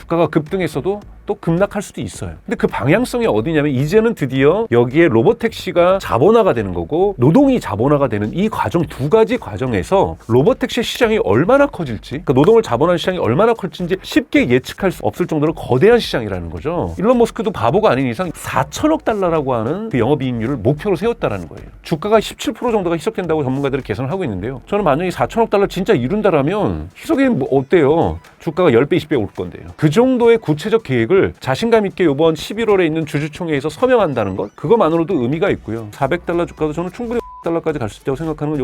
주가가 급등했어도 또 급락할 수도 있어요. 근데 그 방향성이 어디냐면 이제는 드디어 여기에 로보택시가 자본화가 되는 거고 노동이 자본화가 되는 이 과정 두 가지 과정에서 로보택시 시장이 얼마나 커질지 그러니까 노동을 자본화하는 시장이 얼마나 커질지 쉽게 예측할 수 없을 정도로 거대한 시장이라는 거죠. 일론 머스크도 바보가 아닌 이상 4천억 달러라고 하는 그 영업이익률을 목표로 세웠다라는 거예요. 주가가 17% 정도가 희석된다고 전문가들이 계산을 하고 있는데요. 저는 만약에 4천억 달러 진짜 이룬다라면 희석이 뭐 어때요? 주가가 10배, 20배 올 건데요. 그 정도의 구체적 계획을 자신감 있게 이번 11월에 있는 주주총회에서 서명한다는 것 그것만으로도 의미가 있고요. 400달러 주가도 저는 충분히 달러까지 갈 수 있다고 생각하는 건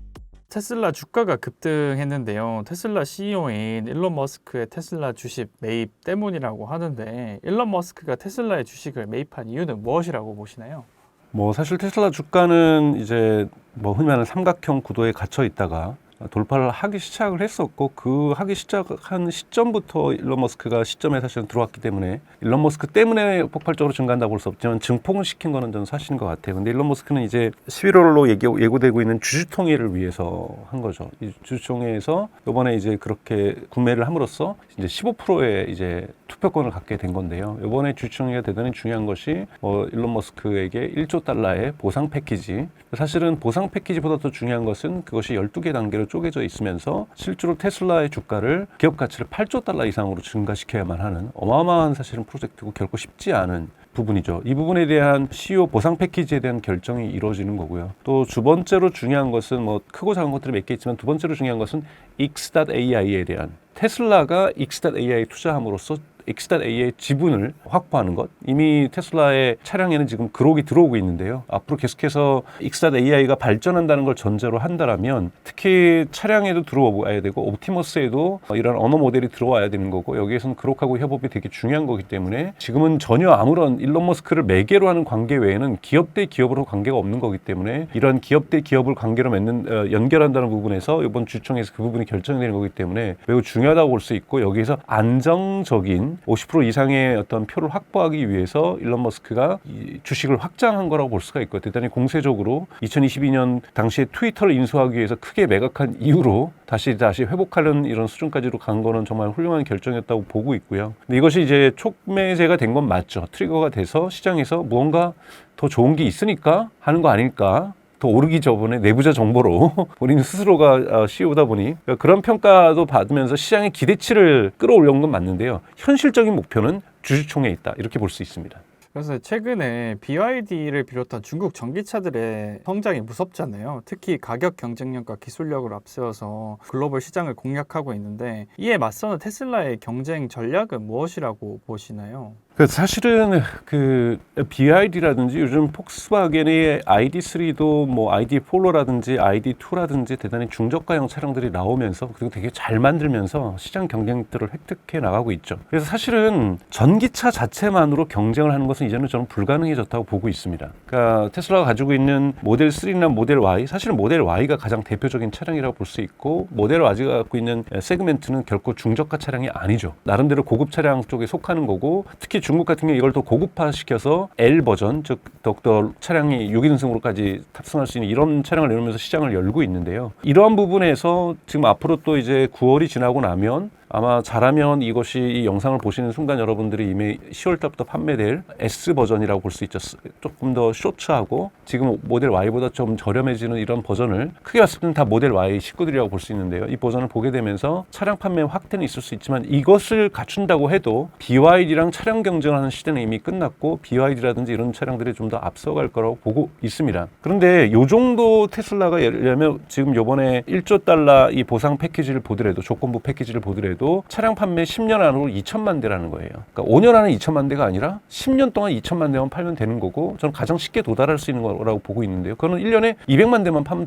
테슬라 주가가 급등했는데요. 테슬라 CEO인 일론 머스크의 테슬라 주식 매입 때문이라고 하는데 일론 머스크가 테슬라의 주식을 매입한 이유는 무엇이라고 보시나요? 뭐 사실 테슬라 주가는 이제 뭐 흔히 말하는 삼각형 구도에 갇혀 있다가 돌파를 하기 시작을 했었고 그 하기 시작한 시점부터 일론 머스크가 시점에 사실은 들어왔기 때문에 일론 머스크 때문에 폭발적으로 증가한다고 볼 수 없지만 증폭을 시킨 거는 저는 사실인 것 같아요. 근데 일론 머스크는 이제 11월로 예고되고 있는 주주총회를 위해서 한 거죠. 이 주주총회에서 이번에 이제 그렇게 구매를 함으로써 이제 15%의 이제 투표권을 갖게 된 건데요. 이번에 주주총회가 대단히 중요한 것이 일론 머스크에게 1조 달러의 보상 패키지. 사실은 보상 패키지보다 더 중요한 것은 그것이 12개 단계로 쪼개져 있으면서 실제로 테슬라의 주가를 기업 가치를 8조 달러 이상으로 증가시켜야만 하는 어마어마한 사실은 프로젝트고 결코 쉽지 않은 부분이죠. 이 부분에 대한 CEO 보상 패키지에 대한 결정이 이루어지는 거고요. 또 두 번째로 중요한 것은 뭐 크고 작은 것들이 몇 개 있지만 두 번째로 중요한 것은 X.AI에 대한 테슬라가 X.AI에 투자함으로써 X.AI의 지분을 확보하는 것. 이미 테슬라의 차량에는 지금 그록이 들어오고 있는데요. 앞으로 계속해서 X.AI가 발전한다는 걸 전제로 한다면 특히 차량에도 들어와야 되고 옵티머스에도 이런 언어 모델이 들어와야 되는 거고 여기에서는 그록하고 협업이 되게 중요한 거기 때문에 지금은 전혀 아무런 일론 머스크를 매개로 하는 관계 외에는 기업 대 기업으로 관계가 없는 거기 때문에 이런 기업 대 기업을 관계로 맺는 연결한다는 부분에서 이번 주총에서 그 부분이 결정되는 거기 때문에 매우 중요하다고 볼 수 있고 여기에서 안정적인 50% 이상의 어떤 표를 확보하기 위해서 일론 머스크가 이 주식을 확장한 거라고 볼 수가 있고 대단히 공세적으로 2022년 당시에 트위터를 인수하기 위해서 크게 매각한 이후로 다시 회복하는 이런 수준까지로 간 거는 정말 훌륭한 결정이었다고 보고 있고요. 근데 이것이 이제 촉매제가 된 건 맞죠. 트리거가 돼서 시장에서 무언가 더 좋은 게 있으니까 하는 거 아닐까? 더 오르기 전에 내부자 정보로 본인 스스로가 CEO다 보니 그런 평가도 받으면서 시장의 기대치를 끌어올려온 건 맞는데요. 현실적인 목표는 주주총회에 있다. 이렇게 볼 수 있습니다. 그래서 최근에 BYD를 비롯한 중국 전기차들의 성장이 무섭잖아요. 특히 가격 경쟁력과 기술력을 앞세워서 글로벌 시장을 공략하고 있는데 이에 맞서는 테슬라의 경쟁 전략은 무엇이라고 보시나요? 사실은 그 BYD라든지 요즘 폭스바겐의 ID3도 뭐 ID4라든지 ID2라든지 대단히 중저가형 차량들이 나오면서 그리고 되게 잘 만들면서 시장 경쟁들을 획득해 나가고 있죠. 그래서 사실은 전기차 자체만으로 경쟁을 하는 것은 이제는 저는 불가능해졌다고 보고 있습니다. 그러니까 테슬라가 가지고 있는 모델 3나 모델 Y, 사실은 모델 Y가 가장 대표적인 차량이라고 볼 수 있고 모델 Y가 갖고 있는 세그멘트는 결코 중저가 차량이 아니죠. 나름대로 고급 차량 쪽에 속하는 거고 특히 중국 같은 경우 이걸 더 고급화시켜서 L 버전, 즉 더욱더 차량이 6인승으로까지 탑승할 수 있는 이런 차량을 내놓으면서 시장을 열고 있는데요. 이러한 부분에서 지금 앞으로 또 이제 9월이 지나고 나면 아마 잘하면 이것이 이 영상을 보시는 순간 여러분들이 이미 10월 달부터 판매될 S 버전이라고 볼 수 있죠. 조금 더 쇼츠하고 지금 모델 Y보다 좀 저렴해지는 이런 버전을 크게 봤을 때는 다 모델 Y 식구들이라고 볼 수 있는데요. 이 버전을 보게 되면서 차량 판매 확대는 있을 수 있지만 이것을 갖춘다고 해도 BYD랑 차량 경쟁하는 시대는 이미 끝났고 BYD라든지 이런 차량들이 좀 더 앞서갈 거라고 보고 있습니다. 그런데 이 정도 테슬라가 예를 들면 지금 요번에 1조 달러 이 보상 패키지를 보더라도 조건부 패키지를 보더라도 차량 판매 10년 안으로 2천만 대라는 거예요. 그러니까 5년 안에 2천만 대가 아니라 10년 동안 2천만 대만 팔면 되는 거고 저는 가장 쉽게 도달할 수 있는 거라고 보고 있는데요. 그거는 1년에 200만 대만 팔면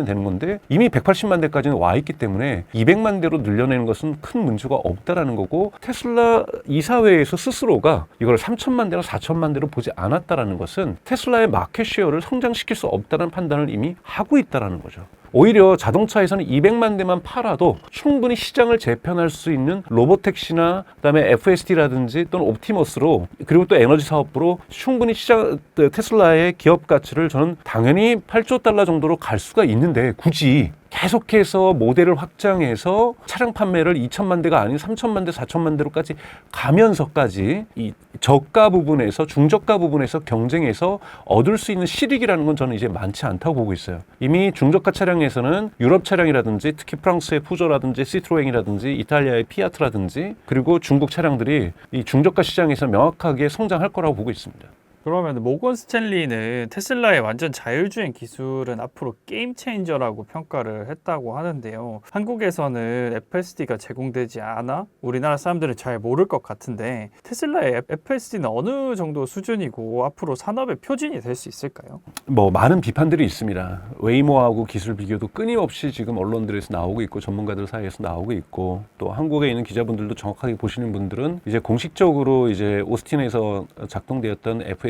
되는 건데 이미 180만 대까지는 와 있기 때문에 200만 대로 늘려내는 것은 큰 문제가 없다라는 거고 테슬라 이사회에서 스스로가 이걸 3천만 대나 4천만 대로 보지 않았다라는 것은 테슬라의 마켓 쉐어를 성장시킬 수 없다는 판단을 이미 하고 있다라는 거죠. 오히려 자동차에서는 200만 대만 팔아도 충분히 시장을 재편할 수 있는 로보택시나 그다음에 FSD라든지 또는 옵티머스로 그리고 또 에너지 사업부로 충분히 테슬라의 기업 가치를 저는 당연히 8조 달러 정도로 갈 수가 있는데 굳이 계속해서 모델을 확장해서 차량 판매를 2천만 대가 아닌 3천만 대, 4천만 대로까지 가면서까지 이 저가 부분에서 중저가 부분에서 경쟁해서 얻을 수 있는 실익이라는 건 저는 이제 많지 않다고 보고 있어요. 이미 중저가 차량에서는 유럽 차량이라든지 특히 프랑스의 푸조라든지 시트로앵이라든지 이탈리아의 피아트라든지 그리고 중국 차량들이 이 중저가 시장에서 명확하게 성장할 거라고 보고 있습니다. 그러면 모건 스탠리는 테슬라의 완전 자율주행 기술은 앞으로 게임 체인저라고 평가를 했다고 하는데요. 한국에서는 FSD가 제공되지 않아 우리나라 사람들은 잘 모를 것 같은데 테슬라의 FSD는 어느 정도 수준이고 앞으로 산업의 표준이 될 수 있을까요? 뭐 많은 비판들이 있습니다. 웨이모하고 기술 비교도 끊임없이 지금 언론들에서 나오고 있고 전문가들 사이에서 나오고 있고 또 한국에 있는 기자분들도 정확하게 보시는 분들은 이제 공식적으로 이제 오스틴에서 작동되었던 FSD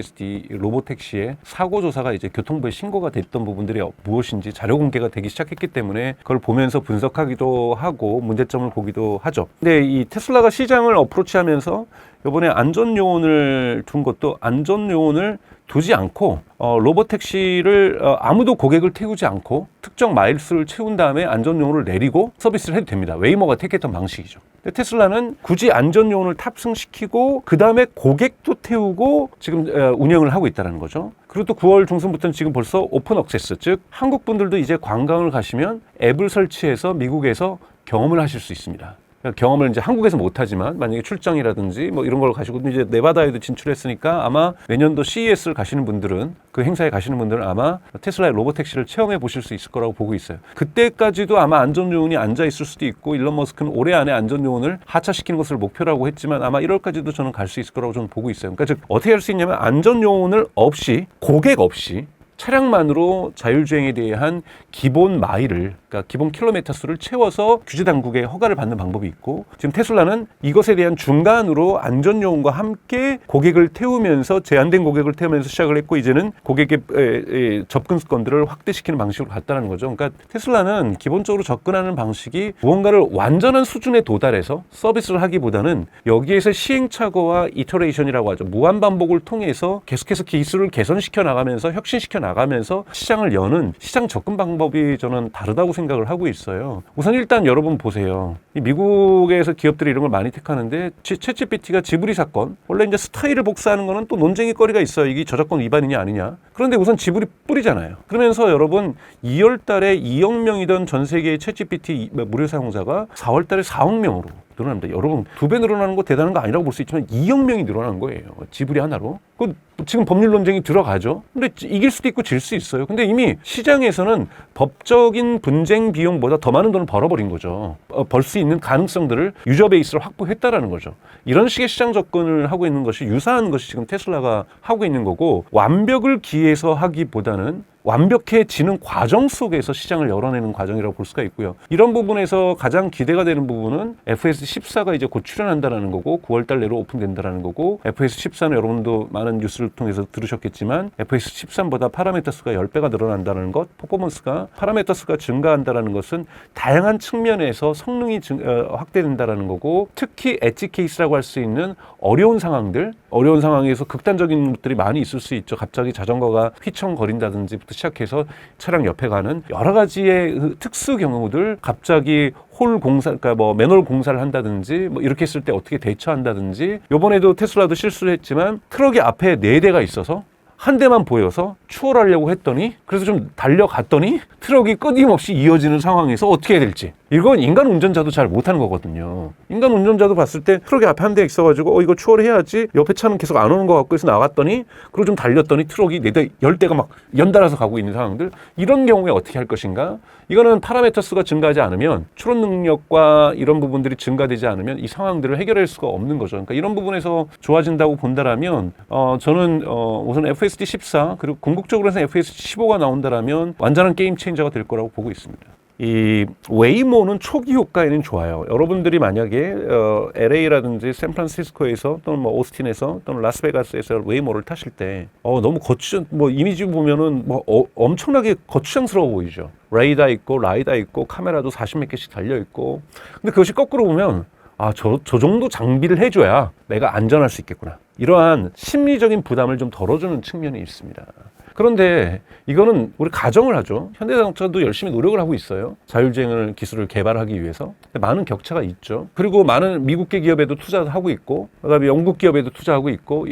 로보택시의 사고 조사가 이제 교통부에 신고가 됐던 부분들이 무엇인지 자료 공개가 되기 시작했기 때문에 그걸 보면서 분석하기도 하고 문제점을 보기도 하죠. 근데 이 테슬라가 시장을 어프로치하면서 이번에 안전 요원을 둔 것도 안전 요원을 두지 않고 로보택시를 아무도 고객을 태우지 않고 특정 마일수를 채운 다음에 안전요원을 내리고 서비스를 해도 됩니다. 웨이모가 택했던 방식이죠. 근데 테슬라는 굳이 안전요원을 탑승시키고 그 다음에 고객도 태우고 지금 운영을 하고 있다는 거죠. 그리고 또 9월 중순부터는 지금 벌써 오픈 억세스, 즉 한국 분들도 이제 관광을 가시면 앱을 설치해서 미국에서 경험을 하실 수 있습니다. 경험을 이제 한국에서 못하지만 만약에 출장이라든지 뭐 이런 걸 가시고 이제 네바다에도 진출했으니까 아마 내년도 CES를 가시는 분들은 그 행사에 가시는 분들은 아마 테슬라의 로보택시를 체험해 보실 수 있을 거라고 보고 있어요. 그때까지도 아마 안전요원이 앉아 있을 수도 있고 일론 머스크는 올해 안에 안전요원을 하차시키는 것을 목표라고 했지만 아마 1월까지도 저는 갈 수 있을 거라고 저는 보고 있어요. 그러니까 즉 어떻게 할 수 있냐면 안전요원을 없이 고객 없이 차량만으로 자율주행에 대한 기본 마일을 그러니까 기본 킬로미터 수를 채워서 규제 당국의 허가를 받는 방법이 있고 지금 테슬라는 이것에 대한 중간으로 안전요원과 함께 고객을 태우면서 제한된 고객을 태우면서 시작을 했고 이제는 고객의 접근권들을 확대시키는 방식으로 갔다는 거죠. 그러니까 테슬라는 기본적으로 접근하는 방식이 무언가를 완전한 수준에 도달해서 서비스를 하기보다는 여기에서 시행착오와 이터레이션이라고 하죠. 무한반복을 통해서 계속해서 기술을 개선시켜 나가면서 혁신시켜 나가면서 시장을 여는 시장 접근 방법이 저는 다르다고 생각을 하고 있어요. 우선 일단 여러분 보세요. 이 미국에서 기업들이 이런 걸 많이 택하는데 챗GPT가 지브리 사건 원래 이제 스타일을 복사하는 거는 또 논쟁의 거리가 있어요. 이게 저작권 위반이냐 아니냐. 그런데 우선 지브리 뿌리잖아요. 그러면서 여러분 2월 달에 2억 명이던 전 세계의 챗GPT 무료 사용자가 4월 달에 4억 명으로 늘어납니다. 여러분 2배 늘어나는 거 대단한 거 아니라고 볼 수 있지만 2억 명이 늘어난 거예요. 지브리 하나로. 그 지금 법률 논쟁이 들어가죠. 근데 이길 수도 있고 질 수 있어요. 근데 이미 시장에서는 법적인 분쟁 비용보다 더 많은 돈을 벌어버린 거죠. 벌 수 있는 가능성들을 유저 베이스를 확보했다라는 거죠. 이런 식의 시장 접근을 하고 있는 것이 유사한 것이 지금 테슬라가 하고 있는 거고 완벽을 기해서 하기보다는 완벽해지는 과정 속에서 시장을 열어내는 과정이라고 볼 수가 있고요. 이런 부분에서 가장 기대가 되는 부분은 FS14가 이제 곧 출현한다는 거고 9월달 내로 오픈된다는 거고 FS14는 여러분도 많은 뉴스를 통해서 들으셨겠지만 FS13보다 파라미터 수가 10배가 늘어난다는 것, 퍼포먼스가 파라미터 수가 증가한다는 것은 다양한 측면에서 성능이 확대된다는 거고 특히 엣지 케이스라고 할 수 있는 어려운 상황에서 극단적인 것들이 많이 있을 수 있죠. 갑자기 자전거가 휘청거린다든지부터 시작해서 차량 옆에 가는 여러 가지의 특수 경우들 갑자기 홀 공사, 그러니까 뭐 맨홀 공사를 한다든지 뭐 이렇게 했을 때 어떻게 대처한다든지 이번에도 테슬라도 실수를 했지만 트럭이 앞에 4대가 있어서 한 대만 보여서 추월하려고 했더니 그래서 좀 달려갔더니 트럭이 끊임없이 이어지는 상황에서 어떻게 해야 될지 이건 인간 운전자도 잘 못하는 거거든요. 인간 운전자도 봤을 때 트럭이 앞에 한 대 있어가지고 이거 추월해야지 옆에 차는 계속 안 오는 것 같고 해서 나갔더니 그리고 좀 달렸더니 트럭이 4대, 10대가 막 연달아서 가고 있는 상황들 이런 경우에 어떻게 할 것인가 이거는 파라미터 수가 증가하지 않으면 추론 능력과 이런 부분들이 증가되지 않으면 이 상황들을 해결할 수가 없는 거죠. 그러니까 이런 부분에서 좋아진다고 본다라면 저는 우선 FSD14 그리고 궁극적으로 해서 FSD15가 나온다라면 완전한 게임 체인저가 될 거라고 보고 있습니다. 이 웨이모는 초기 효과에는 좋아요. 여러분들이 만약에 LA라든지 샌프란시스코에서 또는 뭐 오스틴에서 또는 라스베가스에서 웨이모를 타실 때 너무 뭐 이미지 보면은 뭐 엄청나게 거추장스러워 보이죠. 레이더 있고 라이더 있고 카메라도 40몇 개씩 달려 있고. 근데 그것이 거꾸로 보면 저 정도 장비를 해줘야 내가 안전할 수 있겠구나. 이러한 심리적인 부담을 좀 덜어주는 측면이 있습니다. 그런데 이거는 우리 가정을 하죠. 현대자동차도 열심히 노력을 하고 있어요. 자율주행 기술을 개발하기 위해서. 많은 격차가 있죠. 그리고 많은 미국계 기업에도 투자하고 있고, 그다음에 영국 기업에도 투자하고 있고,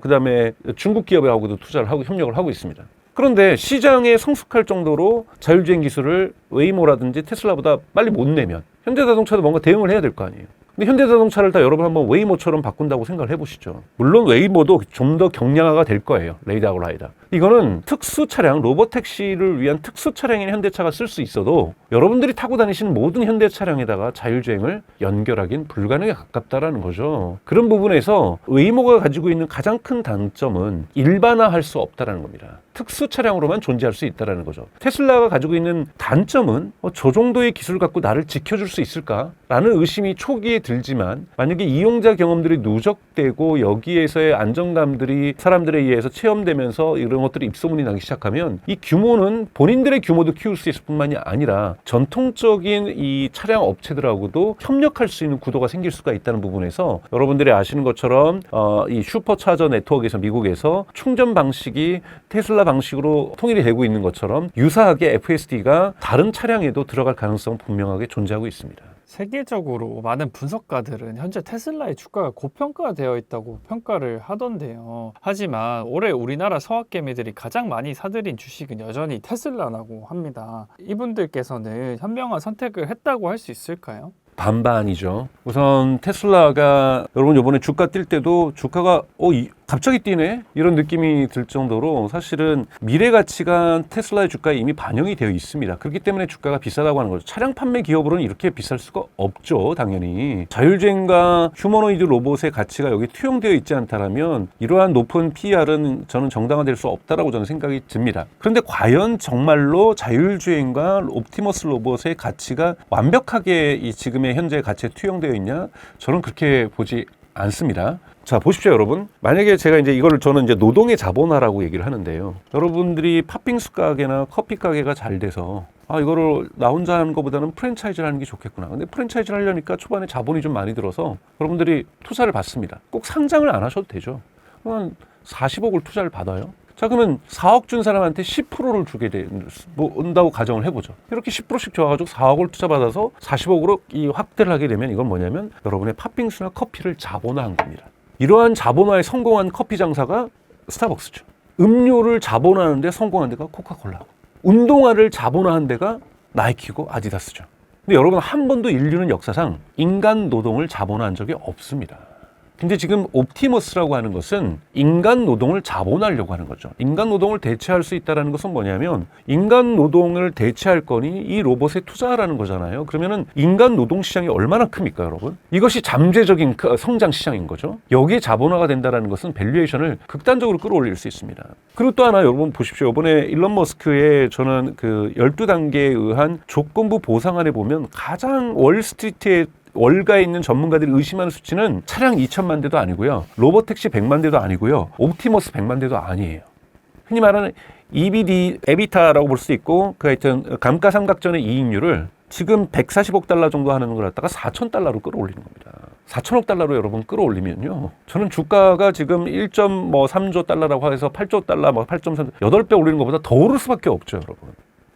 그다음에 중국 기업하고도 투자를 하고 협력을 하고 있습니다. 그런데 시장에 성숙할 정도로 자율주행 기술을 웨이모라든지 테슬라보다 빨리 못 내면 현대자동차도 뭔가 대응을 해야 될 거 아니에요. 근데 현대자동차를 다 여러분 한번 웨이모처럼 바꾼다고 생각을 해보시죠. 물론 웨이모도 좀 더 경량화가 될 거예요. 레이다하고 라이다. 이거는 특수 차량, 로보택시를 위한 특수 차량인 현대차가 쓸 수 있어도 여러분들이 타고 다니시는 모든 현대 차량에다가 자율주행을 연결하긴 불가능에 가깝다라는 거죠. 그런 부분에서 웨이모가 가지고 있는 가장 큰 단점은 일반화할 수 없다라는 겁니다. 특수 차량으로만 존재할 수 있다는 거죠. 테슬라가 가지고 있는 단점은 저 정도의 기술 갖고 나를 지켜줄 수 있을까라는 의심이 초기에 들지만 만약에 이용자 경험들이 누적되고 여기에서의 안정감들이 사람들에 의해서 체험되면서 이런 것들이 입소문이 나기 시작하면 이 규모는 본인들의 규모도 키울 수 있을 뿐만이 아니라 전통적인 이 차량 업체들하고도 협력할 수 있는 구도가 생길 수가 있다는 부분에서 여러분들이 아시는 것처럼 이 슈퍼차저 네트워크에서 미국에서 충전 방식이 테슬라 방식으로 통일이 되고 있는 것처럼 유사하게 FSD가 다른 차량에도 들어갈 가능성은 분명하게 존재하고 있습니다. 세계적으로 많은 분석가들은 현재 테슬라의 주가가 고평가되어 있다고 평가를 하던데요. 하지만 올해 우리나라 서학개미들이 가장 많이 사들인 주식은 여전히 테슬라라고 합니다. 이분들께서는 현명한 선택을 했다고 할 수 있을까요? 반반이죠. 우선 테슬라가 여러분 이번에 주가 뛸 때도 주가가 갑자기 뛰네? 이런 느낌이 들 정도로 사실은 미래 가치가 테슬라의 주가에 이미 반영이 되어 있습니다. 그렇기 때문에 주가가 비싸다고 하는 거죠. 차량 판매 기업으로는 이렇게 비쌀 수가 없죠. 당연히. 자율주행과 휴머노이드 로봇의 가치가 여기 투영되어 있지 않다면 이러한 높은 PER은 저는 정당화될 수 없다라고 저는 생각이 듭니다. 그런데 과연 정말로 자율주행과 옵티머스 로봇의 가치가 완벽하게 이 지금의 현재 가치에 투영되어 있냐? 저는 그렇게 보지 않습니다. 자, 보십시오, 여러분. 만약에 제가 저는 노동의 자본화라고 얘기를 하는데요. 여러분들이 팥빙수 가게나 커피 가게가 잘 돼서 이거를 나 혼자 하는 것보다는 프랜차이즈를 하는 게 좋겠구나. 근데 프랜차이즈를 하려니까 초반에 자본이 좀 많이 들어서 여러분들이 투자를 받습니다. 꼭 상장을 안 하셔도 되죠. 한 40억을 투자를 받아요. 자, 그러면 4억 준 사람한테 10%를 주게 된다고 가정을 해보죠. 이렇게 10%씩 줘가지고 4억을 투자받아서 40억으로 이 확대를 하게 되면 이건 뭐냐면 여러분의 팥빙수나 커피를 자본화한 겁니다. 이러한 자본화에 성공한 커피 장사가 스타벅스죠. 음료를 자본화하는 데 성공한 데가 코카콜라고. 운동화를 자본화한 데가 나이키고 아디다스죠. 근데 여러분 한 번도 인류는 역사상 인간 노동을 자본화한 적이 없습니다. 근데 지금 옵티머스라고 하는 것은 인간 노동을 자본화하려고 하는 거죠. 인간 노동을 대체할 수 있다는 것은 뭐냐면 인간 노동을 대체할 거니 이 로봇에 투자하라는 거잖아요. 그러면은 인간 노동 시장이 얼마나 큽니까, 여러분? 이것이 잠재적인 성장 시장인 거죠. 여기에 자본화가 된다는 것은 밸류에이션을 극단적으로 끌어올릴 수 있습니다. 그리고 또 하나 여러분 보십시오. 이번에 일론 머스크의 저는 그 12단계에 의한 조건부 보상안에 보면 가장 월스트리트에 월가에 있는 전문가들이 의심하는 수치는 차량 2천만 대도 아니고요. 로보택시 100만 대도 아니고요. 옵티머스 100만 대도 아니에요. 흔히 말하는 에비타라고 볼 수 있고 하여튼 감가상각전의 이익률을 지금 140억 달러 정도 하는 걸 갖다가 4천 달러로 끌어올리는 겁니다. 4천억 달러로 여러분 끌어올리면요. 저는 주가가 지금 1.3조 달러라고 해서 8조 달러, 8.3, 8배 올리는 것보다 더 오를 수밖에 없죠, 여러분.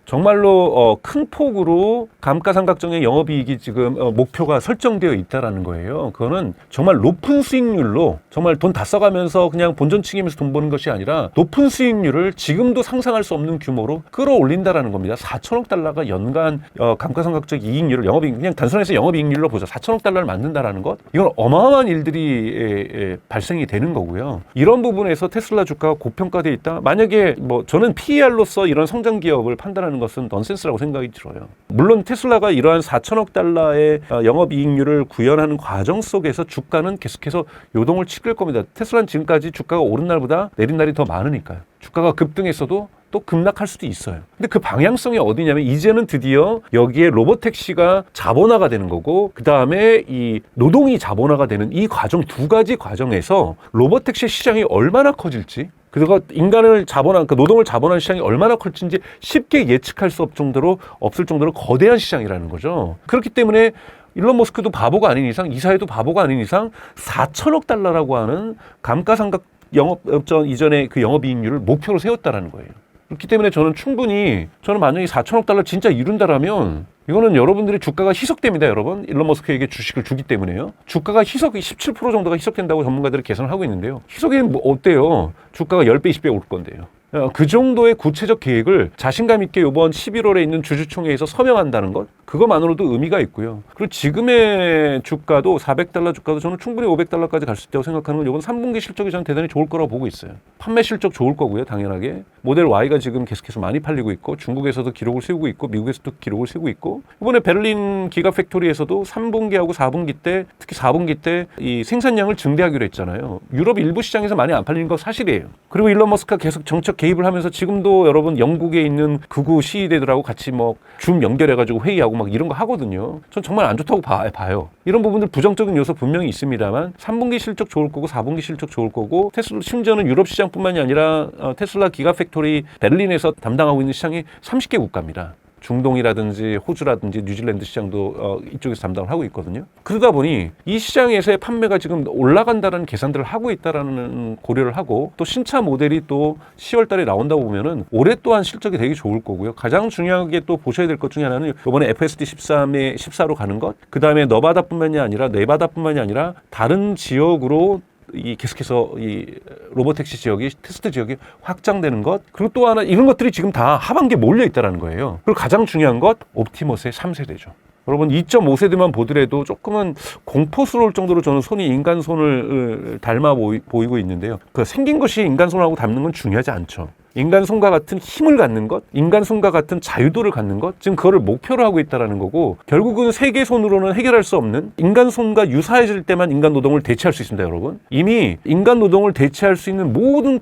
정말로 큰 폭으로 감가상각정의 영업이익이 지금 목표가 설정되어 있다라는 거예요. 그거는 정말 높은 수익률로 정말 돈 다 써가면서 그냥 본전 챙기면서 돈 버는 것이 아니라 높은 수익률을 지금도 상상할 수 없는 규모로 끌어올린다라는 겁니다. 4천억 달러가 연간 감가상각적 이익률을 영업이익 그냥 단순해서 영업이익률로 보자. 4천억 달러를 만든다라는 것 이건 어마어마한 일들이 발생이 되는 거고요. 이런 부분에서 테슬라 주가가 고평가되어 있다. 만약에 저는 PER로서 이런 성장 기업을 판단하는 것은 넌센스라고 생각이 들어요. 물론 테슬라가 이러한 4천억 달러의 영업이익률을 구현하는 과정 속에서 주가는 계속해서 요동을 치를 겁니다. 테슬라는 지금까지 주가가 오른 날보다 내린 날이 더 많으니까요. 주가가 급등했어도 또 급락할 수도 있어요. 근데 그 방향성이 어디냐면 이제는 드디어 여기에 로보택시가 자본화가 되는 거고 그 다음에 이 노동이 자본화가 되는 이 과정 두 가지 과정에서 로보택시 시장이 얼마나 커질지 그리고 인간을 자본한, 노동을 자본한 시장이 얼마나 클진지 쉽게 예측할 수 없을 정도로 거대한 시장이라는 거죠. 그렇기 때문에 일론 머스크도 바보가 아닌 이상, 이 사회도 바보가 아닌 이상 4천억 달러라고 하는 감가상각 영업전 이전에 그 영업이익률을 목표로 세웠다라는 거예요. 그렇기 때문에 저는 충분히 만약에 4천억 달러 진짜 이룬다라면 이거는 여러분들의 주가가 희석됩니다, 여러분. 일론 머스크에게 주식을 주기 때문에요. 주가가 희석이 17% 정도가 희석된다고 전문가들이 계산을 하고 있는데요. 희석이 뭐 어때요? 주가가 10배, 20배 오를 건데요. 그 정도의 구체적 계획을 자신감 있게 이번 11월에 있는 주주총회에서 서명한다는 것, 그것만으로도 의미가 있고요. 그리고 지금의 주가도 400달러 주가도 저는 충분히 500달러까지 갈 수 있다고 생각하는 건 이번 3분기 실적이 저는 대단히 좋을 거라고 보고 있어요. 판매 실적 좋을 거고요, 당연하게. 모델 Y가 지금 계속해서 많이 팔리고 있고 중국에서도 기록을 세우고 있고 미국에서도 기록을 세우고 있고 이번에 베를린 기가 팩토리에서도 3분기하고 4분기 때 특히 4분기 때 이 생산량을 증대하기로 했잖아요. 유럽 일부 시장에서 많이 안 팔리는 거 사실이에요. 그리고 일론 머스크가 계속 정책 개입을 하면서 지금도 여러분 영국에 있는 극우 시위대들하고 같이 뭐 줌 연결해가지고 회의하고 막 이런 거 하거든요. 전 정말 안 좋다고 봐요. 이런 부분들 부정적인 요소 분명히 있습니다만 3분기 실적 좋을 거고 4분기 실적 좋을 거고 테슬라 심지어는 유럽 시장뿐만이 아니라 테슬라 기가 팩토리 베를린에서 담당하고 있는 시장이 30개 국가입니다. 중동이라든지 호주라든지 뉴질랜드 시장도 이쪽에서 담당을 하고 있거든요. 그러다 보니 이 시장에서의 판매가 지금 올라간다는 계산들을 하고 있다라는 고려를 하고 또 신차 모델이 또 10월 달에 나온다고 보면은 올해 또한 실적이 되게 좋을 거고요. 가장 중요하게 또 보셔야 될 것 중에 하나는 이번에 FSD 13에 14로 가는 것, 그 다음에 너바다뿐만이 아니라 네바다뿐만이 아니라 다른 지역으로 이 계속해서 이 로보택시 지역이 테스트 지역이 확장되는 것, 그리고 또 하나 이런 것들이 지금 다 하반기에 몰려 있다는 거예요. 그리고 가장 중요한 것 옵티머스의 3세대죠. 여러분 2.5세대만 보더라도 조금은 공포스러울 정도로 저는 손이 인간 손을 닮아 보이고 있는데요. 그 생긴 것이 인간 손하고 닮는 건 중요하지 않죠. 인간 손과 같은 힘을 갖는 것, 인간 손과 같은 자유도를 갖는 것, 지금 그거를 목표로 하고 있다는 거고 결국은 세계 손으로는 해결할 수 없는 인간 손과 유사해질 때만 인간 노동을 대체할 수 있습니다, 여러분. 이미 인간 노동을 대체할 수 있는 모든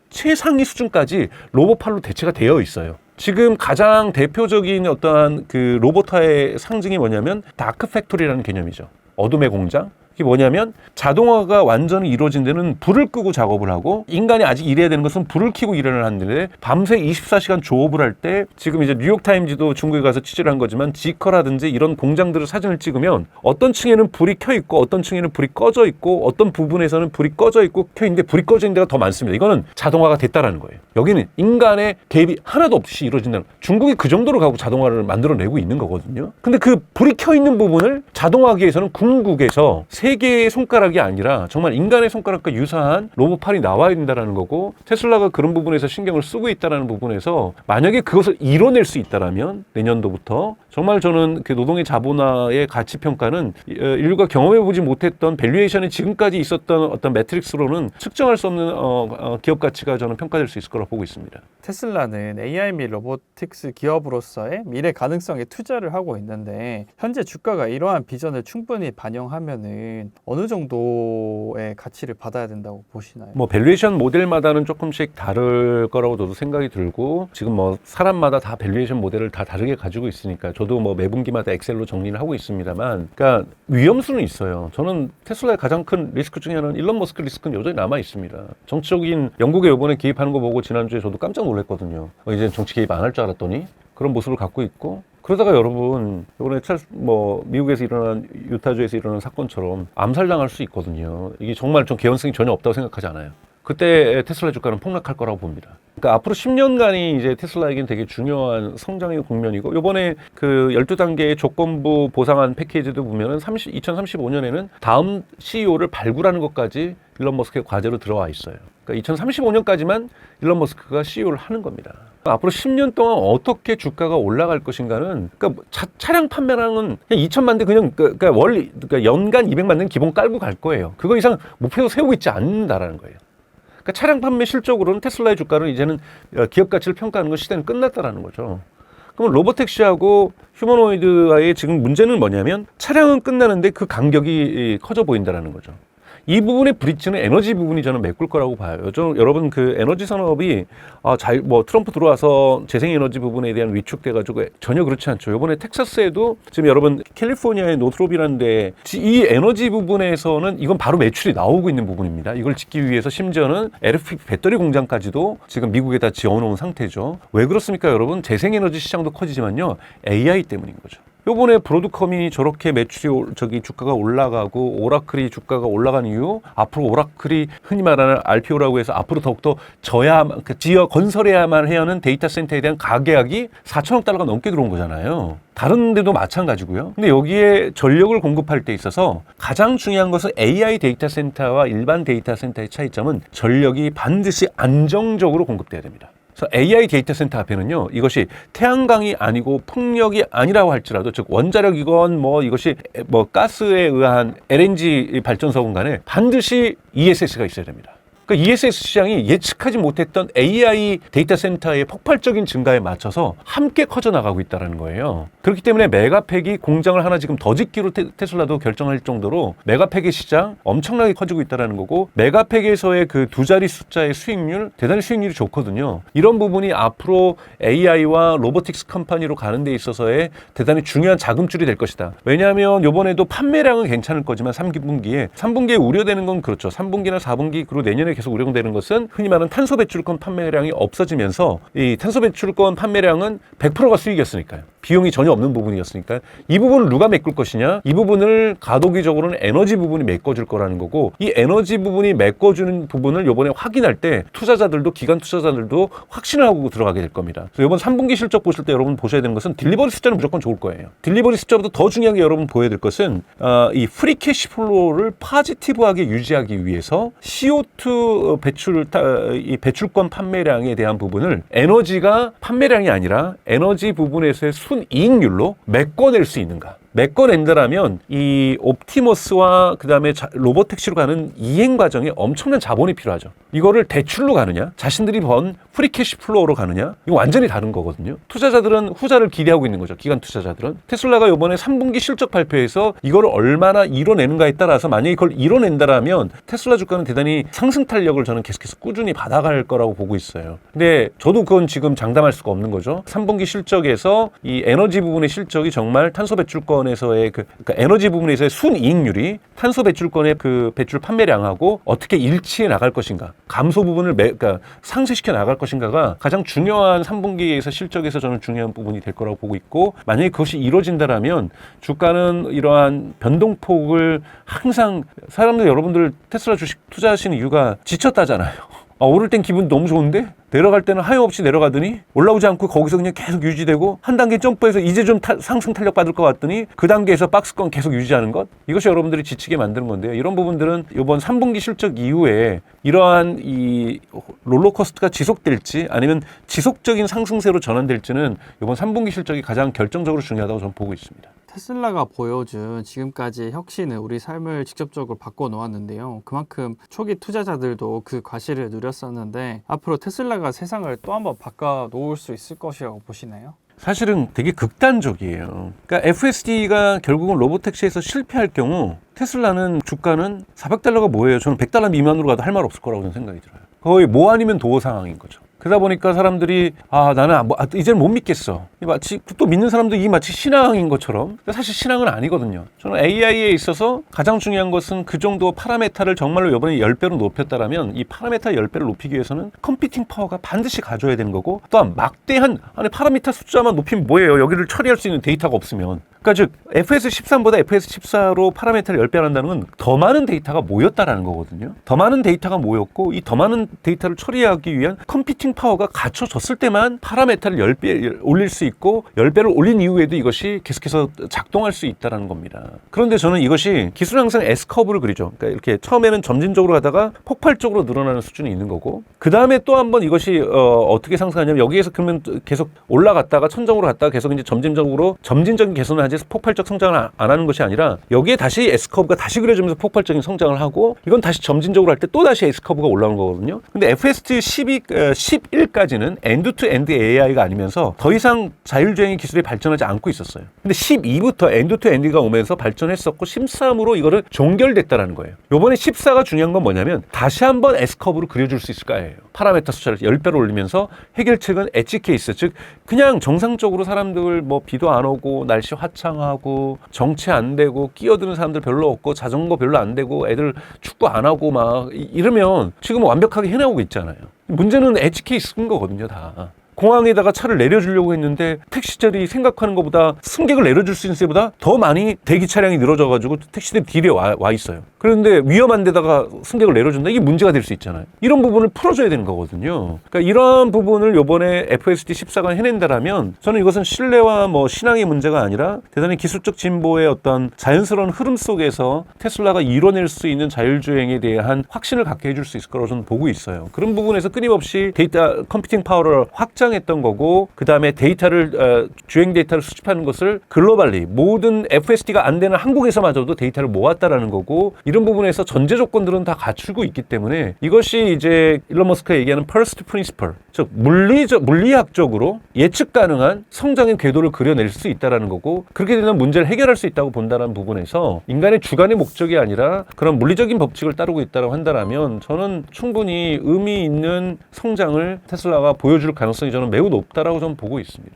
최상위 수준까지 로봇팔로 대체가 되어 있어요. 지금 가장 대표적인 어떠한 그 로봇화의 상징이 뭐냐면 다크 팩토리라는 개념이죠. 어둠의 공장. 이게 뭐냐면 자동화가 완전히 이루어진 데는 불을 끄고 작업을 하고 인간이 아직 일해야 되는 것은 불을 켜고 일을 하는데 밤새 24시간 조업을 할 때 지금 이제 뉴욕타임즈도 중국에 가서 취재를 한 거지만 지커라든지 이런 공장들을 사진을 찍으면 어떤 층에는 불이 켜 있고 어떤 층에는 불이 꺼져 있고 어떤 부분에서는 불이 꺼져 있고 켜 있는데 불이 꺼져 있는 데가 더 많습니다. 이거는 자동화가 됐다라는 거예요. 여기는 인간의 개입이 하나도 없이 이루어진다는 거예요. 중국이 그 정도로 가고 자동화를 만들어내고 있는 거거든요. 근데 그 불이 켜 있는 부분을 자동화기에서는 궁극에서 세 개의 손가락이 아니라 정말 인간의 손가락과 유사한 로봇팔이 나와야 된다는 거고 테슬라가 그런 부분에서 신경을 쓰고 있다는 부분에서 만약에 그것을 이뤄낼 수 있다면 내년도부터 정말 저는 그 노동의 자본화의 가치 평가는 인류가 경험해보지 못했던 밸류에이션이 지금까지 있었던 어떤 매트릭스로는 측정할 수 없는 기업 가치가 저는 평가될 수 있을 거라고 보고 있습니다. 테슬라는 AI 및 로보틱스 기업으로서의 미래 가능성에 투자를 하고 있는데 현재 주가가 이러한 비전을 충분히 반영하면은 어느 정도의 가치를 받아야 된다고 보시나요? 뭐 밸류에이션 모델마다는 조금씩 다를 거라고 저도 생각이 들고 지금 뭐 사람마다 다 밸류에이션 모델을 다 다르게 가지고 있으니까 저도 뭐 매분기마다 엑셀로 정리를 하고 있습니다만 그러니까 위험수는 있어요. 저는 테슬라의 가장 큰 리스크 중에 하나는 일론 머스크 리스크는 여전히 남아 있습니다. 정치적인 영국에 이번에 개입하는 거 보고 지난주에 저도 깜짝 놀랐거든요. 이제 정치 개입 안 할 줄 알았더니 그런 모습을 갖고 있고 그러다가 여러분 이번에 미국에서 일어난 유타주에서 일어난 사건처럼 암살당할 수 있거든요. 이게 정말 좀 개연성이 전혀 없다고 생각하지 않아요. 그때 테슬라 주가는 폭락할 거라고 봅니다. 그러니까 앞으로 10년간이 이제 테슬라에게는 되게 중요한 성장의 국면이고 이번에 그 12단계의 조건부 보상안 패키지도 보면은 2035년에는 다음 CEO를 발굴하는 것까지 일론 머스크의 과제로 들어와 있어요. 그러니까 2035년까지만 일론 머스크가 CEO를 하는 겁니다. 앞으로 10년 동안 어떻게 주가가 올라갈 것인가는 그러니까 차량 판매량은 그냥 2천만 대 그러니까 연간 200만 대는 기본 깔고 갈 거예요. 그거 이상 목표로 세우고 있지 않는다라는 거예요. 그러니까 차량 판매 실적으로는 테슬라의 주가는 이제는 기업 가치를 평가하는 건 시대는 끝났다라는 거죠. 그럼 로보택시하고 휴머노이드와의 지금 문제는 뭐냐면 차량은 끝나는데 그 간격이 커져 보인다라는 거죠. 이 부분의 브릿지는 에너지 부분이 저는 메꿀 거라고 봐요. 여러분 그 에너지 산업이 트럼프 들어와서 재생에너지 부분에 대한 위축돼가지고 전혀 그렇지 않죠. 이번에 텍사스에도 지금 여러분 캘리포니아의 노스롭이라는 데 이 에너지 부분에서는 이건 바로 매출이 나오고 있는 부분입니다. 이걸 짓기 위해서 심지어는 LFP 배터리 공장까지도 지금 미국에다 지어놓은 상태죠. 왜 그렇습니까, 여러분? 재생에너지 시장도 커지지만요, AI 때문인 거죠. 요번에 브로드컴이 저렇게 매출이 주가가 올라가고 오라클이 주가가 올라간 이유, 앞으로 오라클이 흔히 말하는 RPO라고 해서 앞으로 더욱더 지어 건설해야만 해야 하는 데이터 센터에 대한 가계약이 4천억 달러가 넘게 들어온 거잖아요. 다른 데도 마찬가지고요. 근데 여기에 전력을 공급할 때 있어서 가장 중요한 것은 AI 데이터 센터와 일반 데이터 센터의 차이점은 전력이 반드시 안정적으로 공급돼야 됩니다. 그래서 AI 데이터 센터 앞에는요, 이것이 태양광이 아니고 풍력이 아니라고 할지라도, 즉 원자력이건 이것이 가스에 의한 LNG 발전소건 간에 반드시 ESS가 있어야 됩니다. 그러니까 ESS 시장이 예측하지 못했던 AI 데이터 센터의 폭발적인 증가에 맞춰서 함께 커져나가고 있다는 거예요. 그렇기 때문에 메가팩이 공장을 하나 지금 더 짓기로 테슬라도 결정할 정도로 메가팩의 시장 엄청나게 커지고 있다는 거고, 메가팩에서의 그 두 자리 숫자의 수익률, 대단히 수익률이 좋거든요. 이런 부분이 앞으로 AI와 로보틱스 컴퍼니로 가는 데 있어서의 대단히 중요한 자금줄이 될 것이다. 왜냐하면 이번에도 판매량은 괜찮을 거지만 3분기에 우려되는 건 그렇죠. 3분기나 4분기 그리고 내년에 계속 우려되는 것은 흔히 말하는 탄소 배출권 판매량이 없어지면서 이 탄소 배출권 판매량은 100%가 수익이었으니까요. 비용이 전혀 없는 부분이었으니까 이 부분을 누가 메꿀 것이냐, 이 부분을 가도기적으로는 에너지 부분이 메꿔줄 거라는 거고, 이 에너지 부분이 메꿔주는 부분을 이번에 확인할 때 투자자들도, 기관 투자자들도 확신을 하고 들어가게 될 겁니다. 그래서 이번 3분기 실적 보실 때 여러분 보셔야 되는 것은 딜리버리 숫자는 무조건 좋을 거예요. 딜리버리 숫자보다 더 중요하게 여러분 보여야 될 것은 이 프리 캐시 플로우를 포지티브하게 유지하기 위해서 CO2 이 배출권 판매량에 대한 부분을 에너지가 판매량이 아니라 에너지 부분에서의 순이익률로 메꿔낼 수 있는가. 메꿔낸다라면 이 옵티머스와 그다음에 로보택시로 가는 이행 과정에 엄청난 자본이 필요하죠. 이거를 대출로 가느냐, 자신들이 번 프리캐시 플로어로 가느냐, 이거 완전히 다른 거거든요. 투자자들은 후자를 기대하고 있는 거죠. 기관 투자자들은. 테슬라가 이번에 3분기 실적 발표에서 이거를 얼마나 이뤄내는가에 따라서 만약에 그걸 이뤄낸다라면 테슬라 주가는 대단히 상승 탄력을 저는 계속해서 꾸준히 받아갈 거라고 보고 있어요. 근데 저도 그건 지금 장담할 수가 없는 거죠. 3분기 실적에서 이 에너지 부분의 실적이 정말 탄소 배출권에서의 그러니까 에너지 부분에서의 순이익률이 탄소 배출권의 그 배출 판매량하고 어떻게 일치해 나갈 것인가, 감소 부분을 그러니까 상쇄시켜 나갈 것인가가 가장 중요한 3분기에서 실적에서 저는 중요한 부분이 될 거라고 보고 있고, 만약에 그것이 이루어진다라면 주가는 이러한 변동폭을 항상 사람들, 여러분들 테슬라 주식 투자하시는 이유가 지쳤다잖아요. 오를 땐 기분 너무 좋은데 내려갈 때는 하염없이 내려가더니 올라오지 않고 거기서 그냥 계속 유지되고 한 단계 점프해서 이제 좀 상승 탄력 받을 것 같더니 그 단계에서 박스권 계속 유지하는 것, 이것이 여러분들이 지치게 만드는 건데요. 이런 부분들은 이번 3분기 실적 이후에 이러한 이 롤러코스터가 지속될지 아니면 지속적인 상승세로 전환될지는 이번 3분기 실적이 가장 결정적으로 중요하다고 저는 보고 있습니다. 테슬라가 보여준 지금까지의 혁신은 우리 삶을 직접적으로 바꿔놓았는데요. 그만큼 초기 투자자들도 그 과실을 누렸었는데 앞으로 테슬라가 세상을 또 한번 바꿔놓을 수 있을 것이라고 보시나요? 사실은 되게 극단적이에요. 그러니까 FSD가 결국은 로보택시에서 실패할 경우 테슬라는 주가는 400달러가 뭐예요? 저는 100달러 미만으로 가도 할 말 없을 거라고 저는 생각이 들어요. 거의 뭐 아니면 도 상황인 거죠. 그러다 보니까 사람들이 나는 이제는 못 믿겠어. 마치 또 믿는 사람도 이게 마치 신앙인 것처럼. 사실 신앙은 아니거든요. 저는 AI에 있어서 가장 중요한 것은 그 정도 파라메타를 정말로 이번에 10배로 높였다라면 이 파라메타 10배를 높이기 위해서는 컴퓨팅 파워가 반드시 가져야 되는 거고, 또한 막대한 파라미터 숫자만 높이면 뭐예요? 여기를 처리할 수 있는 데이터가 없으면. 그러니까 즉 FS13보다 FS14로 파라메타를 10배 한다는 건 더 많은 데이터가 모였다라는 거거든요. 더 많은 데이터가 모였고 이 더 많은 데이터를 처리하기 위한 컴퓨팅 파워가 갖춰졌을 때만 파라메타를 10배 올릴 수 있고 10배를 올린 이후에도 이것이 계속해서 작동할 수 있다는 겁니다. 그런데 저는 이것이 기술은 항상 S커브를 그리죠. 그러니까 이렇게 처음에는 점진적으로 가다가 폭발적으로 늘어나는 수준이 있는 거고, 그 다음에 또 한 번 이것이 어떻게 상승하냐면 여기에서 그러면 계속 올라갔다가 천정으로 갔다가 계속 이제 점진적인 개선을 하지 폭발적 성장을 안 하는 것이 아니라 여기에 다시 S커브가 다시 그려지면서 폭발적인 성장을 하고, 이건 다시 점진적으로 할 때 또 다시 S커브가 올라오는 거거든요. 근데 FSD 11까지는 엔드-투-엔드 AI가 아니면서 더 이상 자율주행의 기술이 발전하지 않고 있었어요. 근데 12부터 엔드-투-엔드가 오면서 발전했었고 13으로 이거를 종결됐다라는 거예요. 요번에 14가 중요한 건 뭐냐면 다시 한번 S커브로 그려줄 수 있을까예요. 파라메터 숫자를 10배로 올리면서 해결책은 엣지 케이스, 즉 그냥 정상적으로 사람들 비도 안 오고 날씨 화창하고 정체 안 되고 끼어드는 사람들 별로 없고 자전거 별로 안 되고 애들 축구 안 하고 막 이러면 지금 완벽하게 해나오고 있잖아요. 문제는 엣지 케이스인 거거든요, 다. 공항에다가 차를 내려주려고 했는데 택시들이 생각하는 것보다 승객을 내려줄 수 있는 데보다 더 많이 대기 차량이 늘어져가지고 택시들이 딜에 와 있어요. 그런데 위험한 데다가 승객을 내려준다? 이게 문제가 될 수 있잖아요. 이런 부분을 풀어줘야 되는 거거든요. 그러니까 이러한 부분을 이번에 FSD 14가 해낸다라면 저는 이것은 신뢰와 뭐 신앙의 문제가 아니라 대단히 기술적 진보의 어떤 자연스러운 흐름 속에서 테슬라가 이뤄낼 수 있는 자율주행에 대한 확신을 갖게 해줄 수 있을 거라고 저는 보고 있어요. 그런 부분에서 끊임없이 데이터 컴퓨팅 파워를 확장했던 거고, 그 다음에 데이터를 주행 데이터를 수집하는 것을 글로벌리 모든 FSD가 안 되는 한국에서마저도 데이터를 모았다라는 거고, 이런 부분에서 전제 조건들은 다 갖추고 있기 때문에 이것이 이제 일론 머스크가 얘기하는 first principle, 즉 물리학적으로 예측 가능한 성장의 궤도를 그려낼 수 있다라는 거고, 그렇게 되면 문제를 해결할 수 있다고 본다는 부분에서 인간의 주관의 목적이 아니라 그런 물리적인 법칙을 따르고 있다고 한다면 저는 충분히 의미 있는 성장을 테슬라가 보여줄 가능성이 저는 매우 높다라고 저는 보고 있습니다.